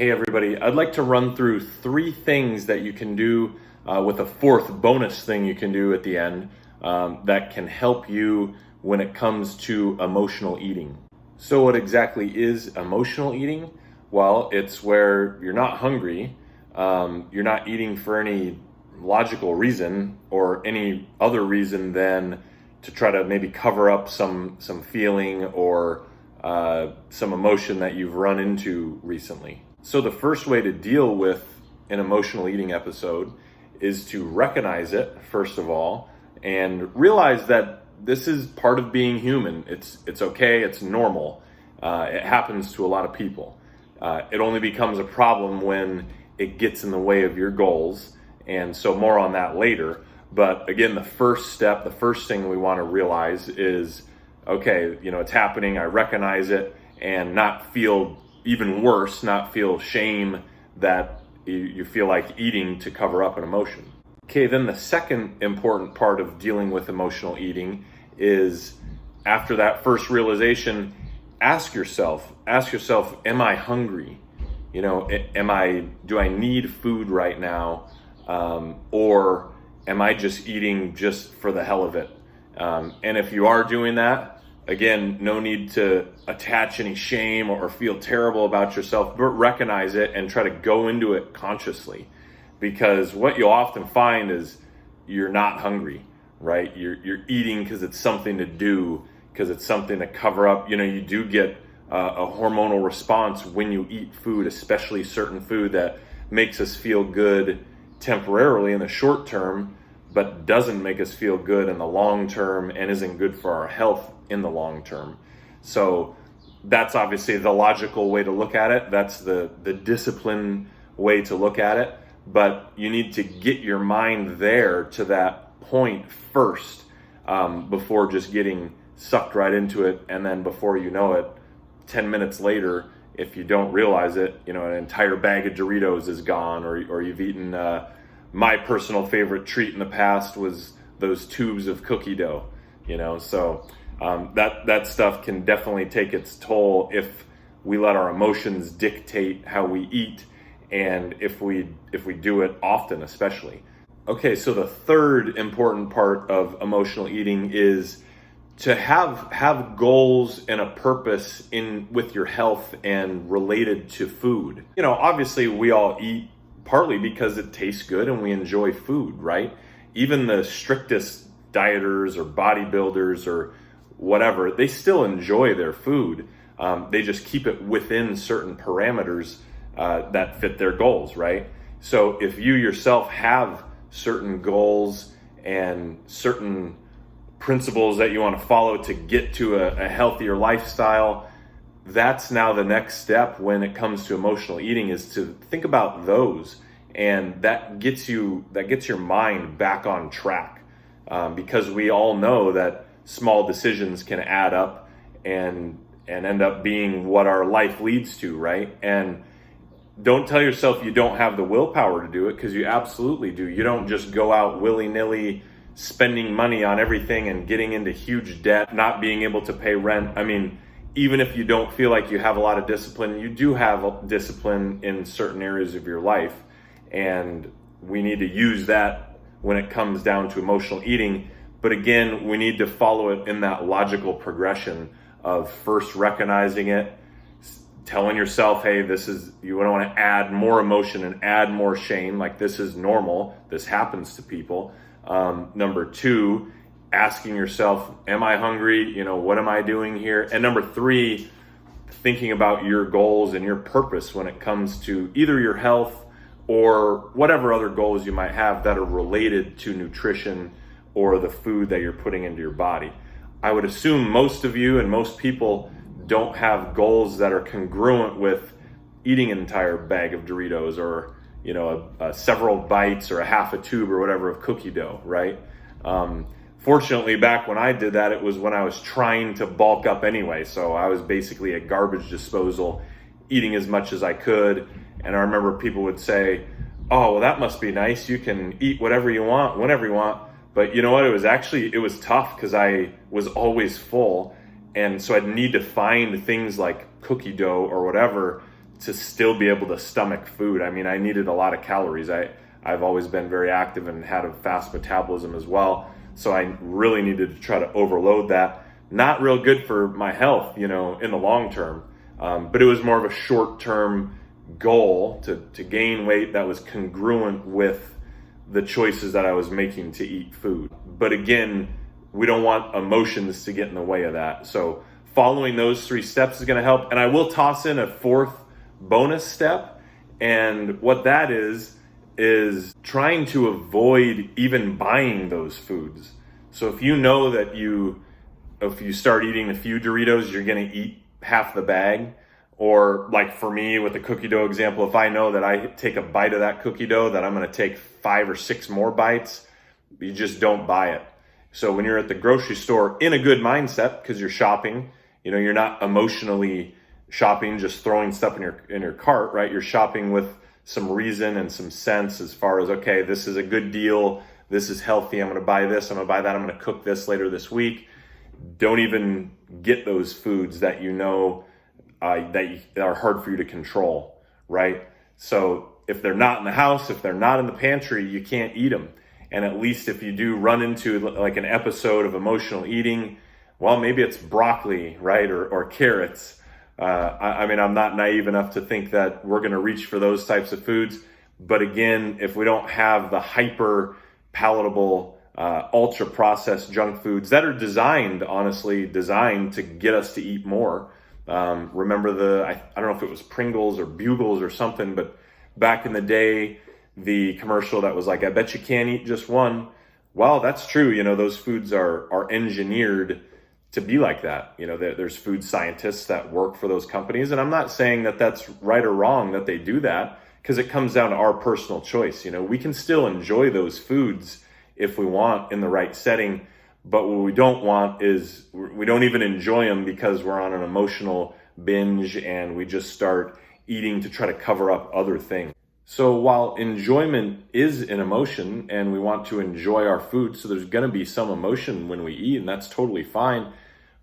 Hey everybody, I'd like to run through 3 things that you can do with a 4th bonus thing you can do at the end that can help you when it comes to emotional eating. So what exactly is emotional eating? Well, it's where you're not hungry, you're not eating for any logical reason or any other reason than to try to maybe cover up some feeling or some emotion that you've run into recently. So the first way to deal with an emotional eating episode is to recognize it, first of all, and realize that this is part of being human. It's okay, it's normal. It happens to a lot of people. It only becomes a problem when it gets in the way of your goals, and so more on that later. But again, the first step, the first thing we want to realize is, okay, it's happening, I recognize it, and not feel even worse, not feel shame that you feel like eating to cover up an emotion. Okay, then the second important part of dealing with emotional eating is, after that first realization, ask yourself, am I hungry? Do I need food right now? Or am I just eating just for the hell of it? And if you are doing that, again, no need to attach any shame or feel terrible about yourself, but recognize it and try to go into it consciously. Because what you'll often find is you're not hungry, right? You're eating because it's something to do, because it's something to cover up. You do get a hormonal response when you eat food, especially certain food that makes us feel good temporarily in the short term, but doesn't make us feel good in the long term and isn't good for our health in the long term. So that's obviously the logical way to look at it. That's the disciplined way to look at it. But you need to get your mind there to that point first, before just getting sucked right into it. And then before you know it, 10 minutes later, if you don't realize it, an entire bag of Doritos is gone, or you've eaten, my personal favorite treat in the past was those tubes of cookie dough, so that stuff can definitely take its toll if we let our emotions dictate how we eat, and if we do it often, especially. Okay, so the third important part of emotional eating is to have goals and a purpose with your health and related to food. Obviously we all eat partly because it tastes good and we enjoy food, right? Even the strictest dieters or bodybuilders or whatever, they still enjoy their food. They just keep it within certain parameters that fit their goals, right? So if you yourself have certain goals and certain principles that you want to follow to get to a healthier lifestyle, that's now the next step when it comes to emotional eating, is to think about those, and that gets your mind back on track, because we all know that small decisions can add up and end up being what our life leads to, right? And don't tell yourself you don't have the willpower to do it, because you absolutely do. You don't just go out willy-nilly spending money on everything and getting into huge debt, not being able to pay rent. I mean, even if you don't feel like you have a lot of discipline, you do have discipline in certain areas of your life. And we need to use that when it comes down to emotional eating. But again, we need to follow it in that logical progression of first recognizing it, telling yourself, hey, you don't want to add more emotion and add more shame. Like, this is normal. This happens to people. Number 2, asking yourself, am I hungry? What am I doing here? And number 3, thinking about your goals and your purpose when it comes to either your health or whatever other goals you might have that are related to nutrition or the food that you're putting into your body. I would assume most of you and most people don't have goals that are congruent with eating an entire bag of Doritos or several bites or a half a tube or whatever of cookie dough, right? Fortunately, back when I did that, it was when I was trying to bulk up anyway. So I was basically a garbage disposal, eating as much as I could. And I remember people would say, oh, well, that must be nice. You can eat whatever you want, whenever you want. But you know what? It was tough because I was always full. And so I'd need to find things like cookie dough or whatever to still be able to stomach food. I mean, I needed a lot of calories. I've always been very active and had a fast metabolism as well. So I really needed to try to overload that. Not real good for my health, in the long term. But it was more of a short-term goal to gain weight that was congruent with the choices that I was making to eat food. But again, we don't want emotions to get in the way of that. So following those 3 steps is going to help. And I will toss in a 4th bonus step. And what that is trying to avoid even buying those foods. So if you know that if you start eating a few Doritos, you're going to eat half the bag. Or like for me with the cookie dough example, if I know that I take a bite of that cookie dough, that I'm going to take 5 or 6 more bites, you just don't buy it. So when you're at the grocery store in a good mindset, because you're shopping, you're not emotionally shopping, just throwing stuff in your cart, right? You're shopping with some reason and some sense as far as, okay, this is a good deal. This is healthy. I'm going to buy this. I'm going to buy that. I'm going to cook this later this week. Don't even get those foods that that are hard for you to control, right? So if they're not in the house, if they're not in the pantry, you can't eat them. And at least if you do run into like an episode of emotional eating, well, maybe it's broccoli, right? Or carrots. I mean, I'm not naive enough to think that we're going to reach for those types of foods. But again, if we don't have the hyper palatable, ultra processed junk foods that are designed to get us to eat more. Remember I don't know if it was Pringles or Bugles or something, but back in the day, the commercial that was like, I bet you can't eat just one. Well, that's true. Those foods are engineered to be like that. There's food scientists that work for those companies. And I'm not saying that that's right or wrong that they do that, because it comes down to our personal choice. We can still enjoy those foods if we want in the right setting. But what we don't want is we don't even enjoy them because we're on an emotional binge and we just start eating to try to cover up other things. So while enjoyment is an emotion and we want to enjoy our food, so there's going to be some emotion when we eat, and that's totally fine,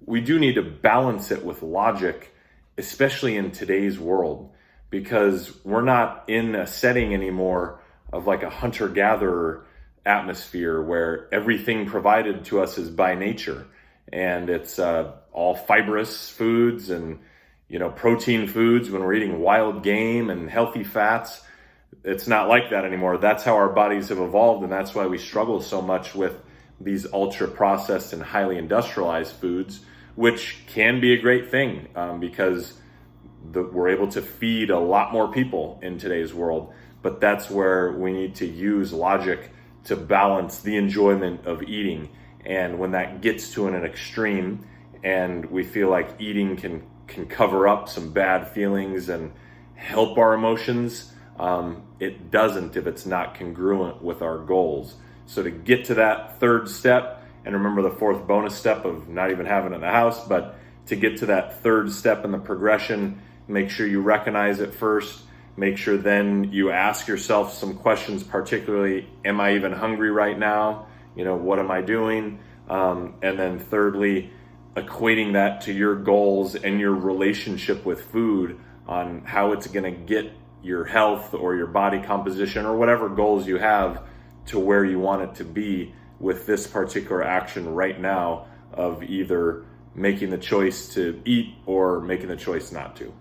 we do need to balance it with logic, especially in today's world, because we're not in a setting anymore of like a hunter-gatherer atmosphere where everything provided to us is by nature, and it's all fibrous foods and protein foods when we're eating wild game and healthy fats. It's not like that anymore. That's how our bodies have evolved, and that's why we struggle so much with these ultra processed and highly industrialized foods, which can be a great thing because we're able to feed a lot more people in today's world. But that's where we need to use logic to balance the enjoyment of eating. And when that gets to an extreme and we feel like eating can cover up some bad feelings and help our emotions, it doesn't if it's not congruent with our goals. So to get to that 3rd step, and remember the 4th bonus step of not even having it in the house, but to get to that 3rd step in the progression, make sure you recognize it first. Make sure then you ask yourself some questions, particularly, am I even hungry right now? What am I doing? And then thirdly, equating that to your goals and your relationship with food on how it's going to get your health or your body composition or whatever goals you have to where you want it to be with this particular action right now of either making the choice to eat or making the choice not to.